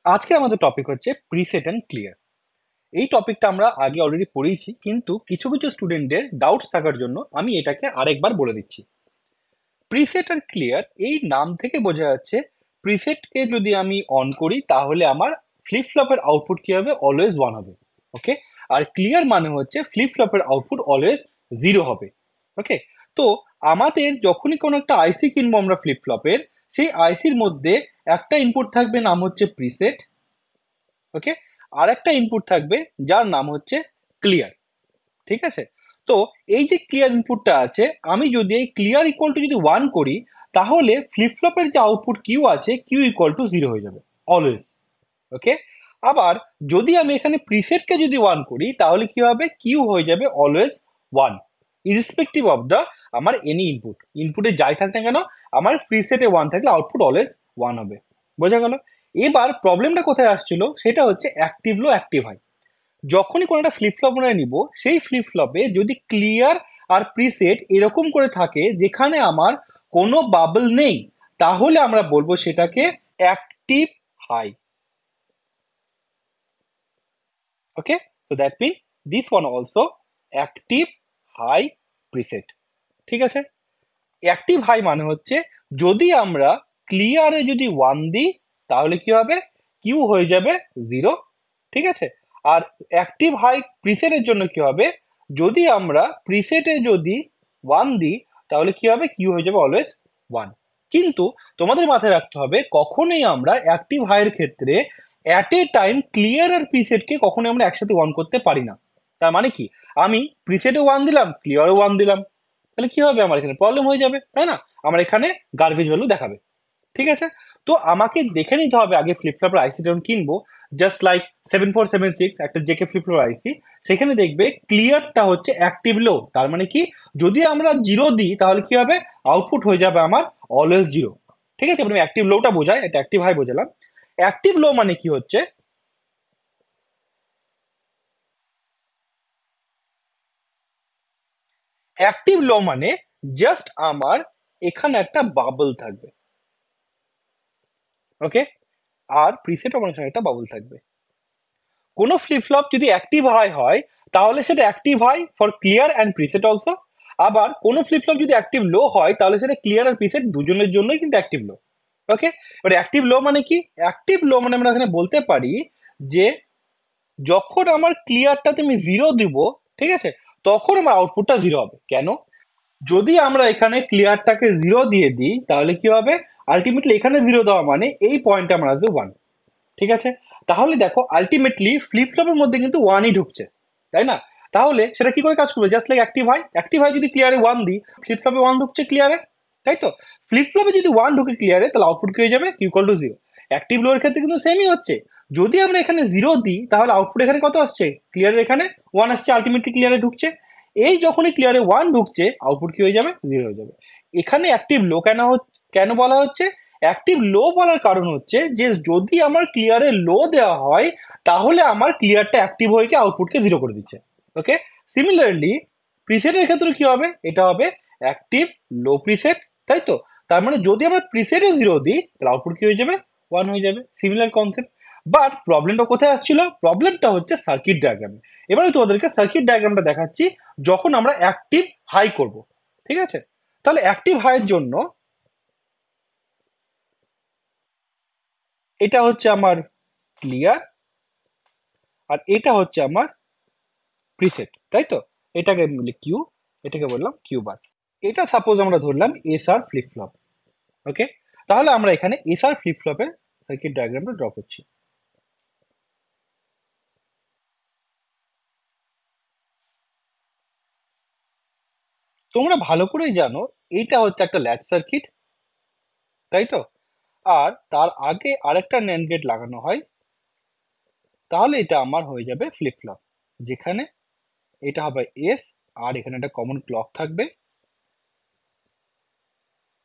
আজকে আমাদের টপিক হচ্ছে প্রিসেট অ্যান্ড ক্লিয়ার। এই টপিকটা আমরা আগে অলরেডি পড়েইছি, কিন্তু কিছু কিছু স্টুডেন্টের ডাউটস থাকার জন্য আমি এটাকে আরেকবার বলে দিচ্ছি। প্রিসেট আর ক্লিয়ার এই নাম থেকে বোঝা যাচ্ছে প্রিসেটকে যদি আমি অন করি তাহলে আমার ফ্লিপ ফ্লপের আউটপুট কি হবে, অলওয়েজ ওয়ান হবে। ওকে। আর ক্লিয়ার মানে হচ্ছে ফ্লিপ ফ্লপের আউটপুট অলওয়েজ জিরো হবে। ওকে। তো আমাদের যখনই কোনো একটা আইসি কিনবো আমরা ফ্লিপ ফ্লপের, সেই আইসির মধ্যে একটা ইনপুট থাকবে, নাম হচ্ছে প্রিসেট। ওকে। আর একটা ইনপুট থাকবে যার নাম হচ্ছে ক্লিয়ার। ঠিক আছে। তো এই যে ক্লিয়ার ইনপুটটা আছে, আমি যদি এই ক্লিয়ার ইকুয়াল টু যদি ওয়ান করি, তাহলে ফ্লিপ ফ্লপের যে আউটপুট কিউ আছে, কিউ ইকুয়াল টু জিরো হয়ে যাবে অলওয়েজ। ওকে। আবার যদি আমি এখানে প্রিসেটকে যদি ওয়ান করি, তাহলে কি হবে, কিউ হয়ে যাবে always one, irrespective of the আমার এনি ইনপুটে যাই থাক না কেন, আমার প্রিসেটে ওয়ান থাকলে আউটপুট অলওয়েজ ওয়ান হবে। বোঝা গেল? এবার প্রবলেমটা কোথায় আসছিল, সেটা হচ্ছে অ্যাক্টিভ লো অ্যাক্টিভ হাই। যখনই কোনো একটা ফ্লিপ ফ্লপ আমরা নিব, সেই ফ্লিপ ফ্লপে যদি ক্লিয়ার আর প্রিসেট এরকম করে থাকে যেখানে আমার কোনো বাবল নেই, তাহলে আমরা বলবো সেটাকে active high. Okay. So that mean this one also active high preset. ঠিক আছে। অ্যাক্টিভ হাই মানে হচ্ছে যদি আমরা ক্লিয়ারে যদি ওয়ান দিই, তাহলে কি হবে, কিউ হয়ে যাবে জিরো। ঠিক আছে। আর অ্যাক্টিভ হাই প্রিসেটের জন্য কি হবে, যদি আমরা প্রিসেটে যদি ওয়ান দিই, তাহলে কি হবে, কিউ হয়ে যাবে অলওয়েজ ওয়ান। কিন্তু তোমাদের মাথায় রাখতে হবে, কখনোই আমরা অ্যাক্টিভ হাইয়ের ক্ষেত্রে অ্যাট এ টাইম ক্লিয়ার আর প্রিসেটকে কখনোই আমরা একসাথে ওয়ান করতে পারি না। তার মানে কি, আমি প্রিসেটে ওয়ান দিলাম, ক্লিয়ারও ওয়ান দিলাম, তাহলে কি হবে, আমার এখানে প্রবলেম হয়ে যাবে, তাই না? আমার এখানে গার্বেজ ভ্যালু দেখাবে। ঠিক আছে। তো আমাকে দেখে নিতে হবে আগে ফ্লিপ ফ্লপের আইসি যখন কিনবো, জাস্ট লাইক 7476 একটা জেকে ফ্লিপ ফ্লপ আইসি, সেখানে দেখবে ক্লিয়ারটা হচ্ছে অ্যাক্টিভ লো। তার মানে কি, যদি আমরা জিরো দিই তাহলে কি হবে, আউটপুট হয়ে যাবে আমার অলওয়েজ জিরো। ঠিক আছে। এবার অ্যাক্টিভ লোটা বোঝায়, এটা অ্যাক্টিভ হাই বোঝালাম। অ্যাক্টিভ লো মানে কি হচ্ছে, অ্যাক্টিভ লো মানে জাস্ট আমার এখানে একটা বাবল থাকবে। ওকে। আর প্রিসেট আমার এখানে একটা বাবল থাকবে। কোনো ফ্লিপ ফ্লপ যদি অ্যাক্টিভ হাই হয়, তাহলে সেটা active high for clear and preset also. আবার কোনো ফ্লিপ ফ্লপ যদি অ্যাক্টিভ লো হয়, তাহলে সেটা ক্লিয়ার আর প্রিসেট দুজনের জন্যই কিন্তু অ্যাক্টিভ লো। ওকে। এবার অ্যাক্টিভ লো মানে কি, অ্যাক্টিভ লো মানে আমরা এখানে বলতে পারি যে যখন আমার ক্লিয়ারটাতে আমি জিরো দিব, ঠিক আছে, তখন আমার আউটপুটটা জিরো হবে। কেন? যদি আমরা এখানে ক্লিয়ারটাকে জিরো দিয়ে দিই, তাহলে কি হবে, আলটিমেটলি এখানে জিরো দেওয়া মানে এই পয়েন্টে আমরা আসবে ওয়ান। ঠিক আছে। তাহলে দেখো আলটিমেটলি ফ্লিপ ফ্লপের মধ্যে কিন্তু ওয়ানই ঢুকছে, তাই না? তাহলে সেটা কি করে কাজ করবে, জাস্ট লাইক অ্যাক্টিভ হয় যদি ক্লিয়ারে ওয়ান দিই, ফ্লিপ ফ্লপে ওয়ান ঢুকছে ক্লিয়ারে, তাই তো? ফ্লিপ ফ্লপে যদি ওয়ান ঢুকে ক্লিয়ারে, তাহলে আউটপুট কি হয়ে যাবে, Q equal to zero. Active low এর ক্ষেত্রে কিন্তু সেমই হচ্ছে। যদি আমরা এখানে জিরো দিই, তাহলে আউটপুট এখানে কত আসছে, ক্লিয়ারের এখানে ওয়ান আসছে, আলটিমেটলি ক্লিয়ারে ঢুকছে। এই যখনই ক্লিয়ারে ওয়ান ঢুকছে, আউটপুট কি হয়ে যাবে, জিরো হয়ে যাবে। এখানে অ্যাক্টিভ লো কেন বলা হচ্ছে, অ্যাক্টিভ লো বলার কারণ হচ্ছে যে যদি আমার ক্লিয়ারে লো দেওয়া হয়, তাহলে আমার ক্লিয়ারটা অ্যাক্টিভ হয়ে গিয়ে আউটপুটকে জিরো করে দিচ্ছে। ওকে। সিমিলারলি প্রিসেটের ক্ষেত্রে কি হবে, এটা হবে অ্যাক্টিভ লো প্রিসেট, তাই তো? তার মানে যদি আমরা প্রিসেটে জিরো দিই, তাহলে আউটপুট কি হয়ে যাবে, ওয়ান হয়ে যাবে। Similar concept. বাট প্রবলেমটা কোথায় আসছিল, প্রবলেমটা হচ্ছে সার্কিট ডায়াগ্রামে। এবার আমি তোমাদেরকে সার্কিট ডায়াগ্রামটা দেখাচ্ছি যখন আমরা অ্যাক্টিভ হাই করব। ঠিক আছে। তাহলে অ্যাক্টিভ হাইয়ের জন্য এটা হচ্ছে আমার ক্লিয়ার, আর এটা হচ্ছে আমার প্রিসেট, তাই তো? এটাকে বলি কিউ, এটাকে বললাম কিউ বার। এটা সাপোজ আমরা ধরলাম এস আর ফ্লিপ ফ্লপ। ওকে। তাহলে আমরা এখানে এস আর ফ্লিপ ফ্লপের সার্কিট ডায়াগ্রামটা ড্র করছি। তোমরা ভালো করেই জানো এইটা হচ্ছে একটা ল্যাচ সার্কিট, তাই তো? আর তার আগে আরেকটা ন্যান্ড গেট লাগানো হয়, তাহলে এটা আমার হয়ে যাবে ফ্লিপ ফ্লপ, যেখানে এটা হবে এস, আর এখানে একটা কমন ক্লক থাকবে,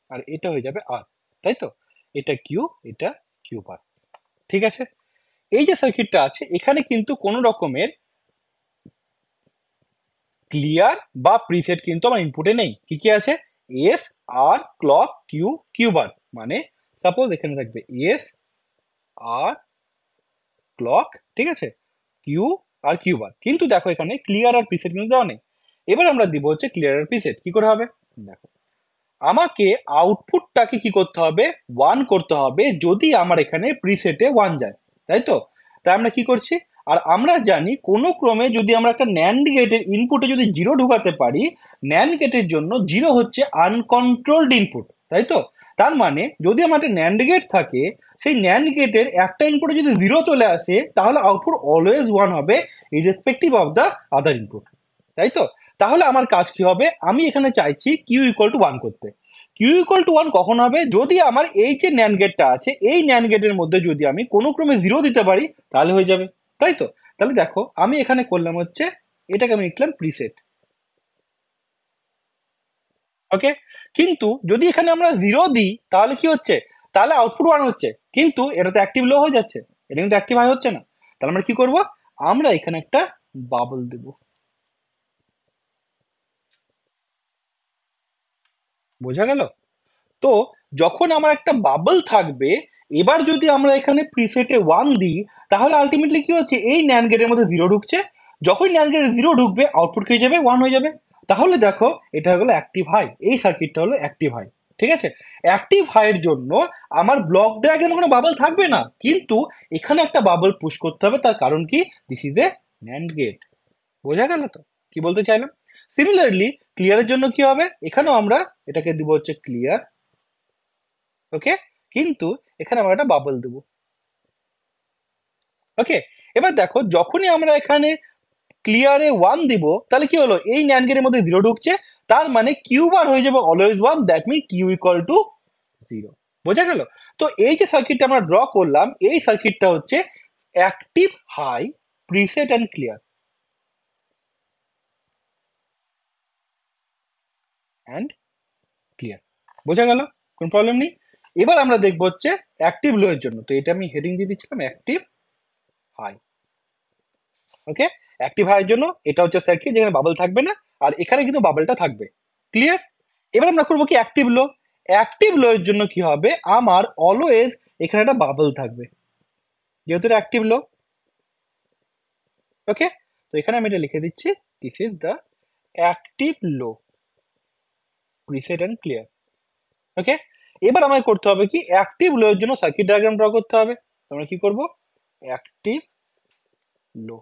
আর এটা হয়ে যাবে আর, তাই তো? এটা কিউ, এটা কিউ বার। ঠিক আছে। এই যে সার্কিটটা আছে, এখানে কিন্তু কোনো রকমের ক্লিয়ার বা প্রিসেট কিন্তু আমার ইনপুটে নেই। কি কি আছে, এস, আর, ক্লক, কিউ, কিউ বার। মানে সাপোজ এখানে থাকবে এস, আর, ক্লক, ঠিক আছে, কিউ আর কিউ বার। কিন্তু দেখো এখানে ক্লিয়ার আর প্রিসেট কিন্তু দেওয়া নেই। এবার আমরা দিব হচ্ছে ক্লিয়ার আর প্রিসেট। কি করে হবে দেখো, আমাকে আউটপুটটাকে কি করতে হবে, 1 করতে হবে যদি আমার এখানে প্রিসেটে 1 যায়, তাই তো? তাই আমরা কি করছি, আর আমরা জানি কোনো ক্রমে যদি আমরা একটা ন্যান্ড গেটের ইনপুটে যদি 0 ঢুকাতে পারি, ন্যান্ড গেটের জন্য 0 হচ্ছে আনকন্ট্রোলড ইনপুট, তাই তো? তার মানে যদি আমার একটা ন্যান্ড গেট থাকে, সেই ন্যান্ড গেটের একটা ইনপুটে যদি 0 চলে আসে, তাহলে আউটপুট অলওয়েজ 1 হবে irrespective of the other input, তাই তো? তাহলে আমার কাজ কি হবে, আমি এখানে চাইছি কিউ ইকুয়াল টু 1 করতে। কিউ ইকুয়াল টু 1 কখন হবে, যদি আমার এই যে ন্যান্ড গেটটা আছে, এই ন্যান্ড গেটের মধ্যে যদি আমি কোনো ক্রমে 0 দিতে পারি, তাহলে হয়ে যাবে, তাই তো? তাহলে দেখো আমি এখানে করলাম হচ্ছে, এটাকে আমি লিখলাম প্রিসেট, ওকে। কিন্তু যদি এখানে আমরা 0 দিই, তাহলে কি হচ্ছে, তাহলে আউটপুট 1 হচ্ছে, কিন্তু এটা তো অ্যাক্টিভ লো হয়ে যাচ্ছে, এটা কিন্তু অ্যাক্টিভ হাই হচ্ছে না। তাহলে আমরা কি করব, আমরা এখানে একটা বাবল দেব। বোঝা গেল? তো যখন আমার একটা বাবল থাকবে, এবার যদি আমরা এখানে প্রিসেটে 1 দিই, তাহলে আলটিমেটলি কি হচ্ছে, এই ন্যান্ড গেটের মধ্যে 0 ঢুকছে, যখন ন্যান্ড গেটে 0 ঢুকবে আউটপুট কি হয়ে যাবে, 1 হয়ে যাবে। তাহলে দেখো এটা হলো অ্যাক্টিভ হাই, এই সার্কিটটা হলো অ্যাক্টিভ হাই, ঠিক আছে। অ্যাক্টিভ হাইয়ের জন্য আমার ব্লক ডায়াগ্রামে কোনো বাবল থাকবে না, কিন্তু এখানে একটা বাবল পুশ করতে হবে, তার কারণ কি, this is a NAND gate. বোঝা গেল তো কি বলতে চাইলাম? সিমিলারলি ক্লিয়ারের জন্য কি হবে, এখানেও আমরা এটাকে দিব হচ্ছে ক্লিয়ার, ওকে, কিন্তু এখানে আমরা একটা বাবল দেবো, ওকে। এবার দেখো যখনই আমরা এখানে ক্লিয়ারে 1 দিব, তাহলে কি হলো, এই ন্যান্ড গেটের মধ্যে 0 ঢুকছে, তার মানে কিউ বার হয়ে যাবে always 1, that mean Q equal to 0। বোঝা গেল? তো এই যে সার্কিটটা আমরা ড্র করলাম, এই সার্কিটটা হচ্ছে active high, preset and clear and clear. বোঝা গেল? কোন প্রবলেম নেই। এবার আমরা দেখবো হচ্ছে অ্যাক্টিভ লো এর জন্য, তো এটা আমি হেডিং দিয়ে দিচ্ছিলাম অ্যাক্টিভ হাই, ওকে। অ্যাক্টিভ হাইয়ের জন্য এটা হচ্ছে সার্কিট যেখানে বাবল থাকবে না, আর এখানে কিন্তু বাবলটা থাকবে, ক্লিয়ার। এবার আমরা করবো কি অ্যাক্টিভ লো। অ্যাক্টিভ লো এর জন্য কি হবে, আমার অলওয়েজ এখানে একটা বাবল থাকবে, যেহেতু এটা অ্যাক্টিভ লো, ওকে। তো এখানে আমি এটা লিখে দিচ্ছি, this is the active low, preset and clear, okay. এবার আমাকে করতে হবে কি, অ্যাক্টিভ লো এর জন্য সার্কিট ডায়াগ্রাম ড্র করতে হবে। আমরা কি করব, অ্যাক্টিভ লো,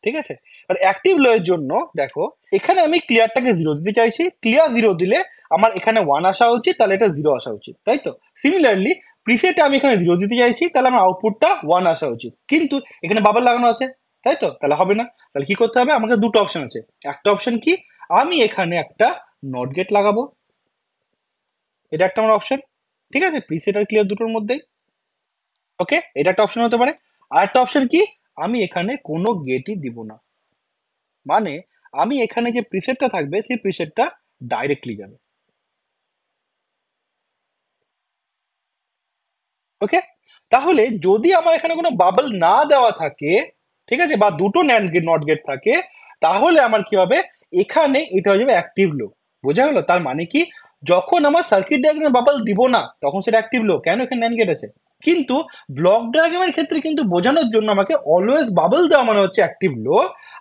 ঠিক আছে। আর অ্যাক্টিভ লো এর জন্য দেখো এখানে আমি ক্লিয়ারটাকে 0 দিতে চাইছি, ক্লিয়ার 0 দিলে আমার এখানে 1 আসা উচিত, তাহলে এটা 0 আসা উচিত, তাই তো? সিমিলারলি প্রিসেটে আমি এখানে 0 দিতে চাইছি, তাহলে আমার আউটপুটটা 1 আসা উচিত, কিন্তু এখানে বাবল লাগানো আছে, তাই তো? তাহলে হবে না। তাহলে কি করতে হবে, আমাকে দুটো অপশন আছে। একটা অপশন কি, আমি এখানে একটা নট গেট লাগাবো, এটা একটা আমার অপশন, ঠিক আছে, প্রিসেট আর ক্লিয়ার দুটোর মধ্যেই, ওকে, এটা একটা অপশন হতে পারে। আর একটা অপশন কি, আমি এখানে কোনো গেটই দিব না, মানে আমি এখানে যে প্রিসেটটা থাকবে সেই প্রিসেটটা ডাইরেক্টলি যাবে, ওকে। তাহলে যদি আমার এখানে কোনো বাবল না দেওয়া থাকে, ঠিক আছে, বা দুটো ন্যান্ড গেট নট গেট থাকে, তাহলে আমার কি হবে, এখানে এটা হয়ে যাবে অ্যাক্টিভ লো। বোঝা গেল? তার মানে কি, যখন আমার সার্কিট ডায়াগ্রামে বাবল দিব না, তখন সেটা অ্যাক্টিভ লো, কেন, এখানে ন্যান্ড গেট আছে। কিন্তু ব্লক ডায়াগ্রামের ক্ষেত্রে কিন্তু বোঝানোর জন্য আমাকে অলওয়েজ বাবল দেওয়া মানে হচ্ছে অ্যাক্টিভ লো,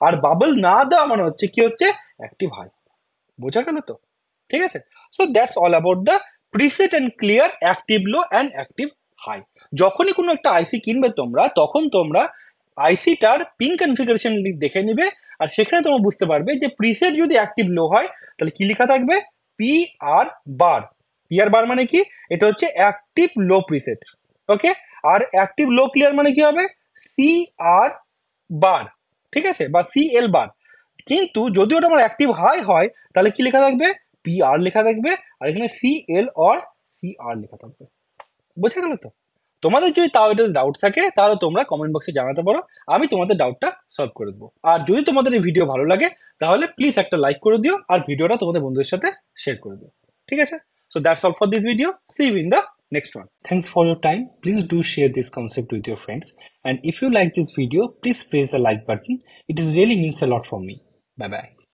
আর বাবল না দেওয়া মানে হচ্ছে কি হচ্ছে, অ্যাক্টিভ হাই। বোঝা গেল তো? ঠিক আছে। So that's all about the preset and clear, active low and active high. যখনই কোনো একটা আইসি কিনবে তোমরা, তখন তোমরা আইসিটার পিন কনফিগারেশন দেখে নিবে, আর সেখানে তোমরা বুঝতে পারবে যে প্রিসেট যদি অ্যাক্টিভ লো হয়, তাহলে কি লেখা থাকবে, পি আর বার। পি আর বার মানে কি, এটা হচ্ছে অ্যাক্টিভ লো প্রিসেট, ওকে। আর অ্যাক্টিভ লো ক্লিয়ার মানে কি হবে, সি আর বার, ঠিক আছে, বা সি এল বার। কিন্তু যদি ওটা আমার অ্যাক্টিভ হাই হয়, তাহলে কি লেখা থাকবে, পি আর লেখা থাকবে, আর এখানে সি এল অর সি আর লেখা থাকবে। বোঝা গেল তো? তোমাদের যদি তাও এটা ডাউট থাকে, তাহলে তোমরা কমেন্ট বক্সে জানাতে পারো, আমি তোমাদের ডাউটটা সলভ করে দেবো। আর যদি তোমাদের এই ভিডিও ভালো লাগে, তাহলে প্লিজ একটা লাইক করে দিও, আর ভিডিওটা তোমাদের বন্ধুদের সাথে শেয়ার করে দিও, ঠিক আছে। So that's all for this video, see you in the next one. Thanks for your time. Please do share this concept with your friends. And if you like this video, please press the like button. It is really means a lot for me. Bye bye.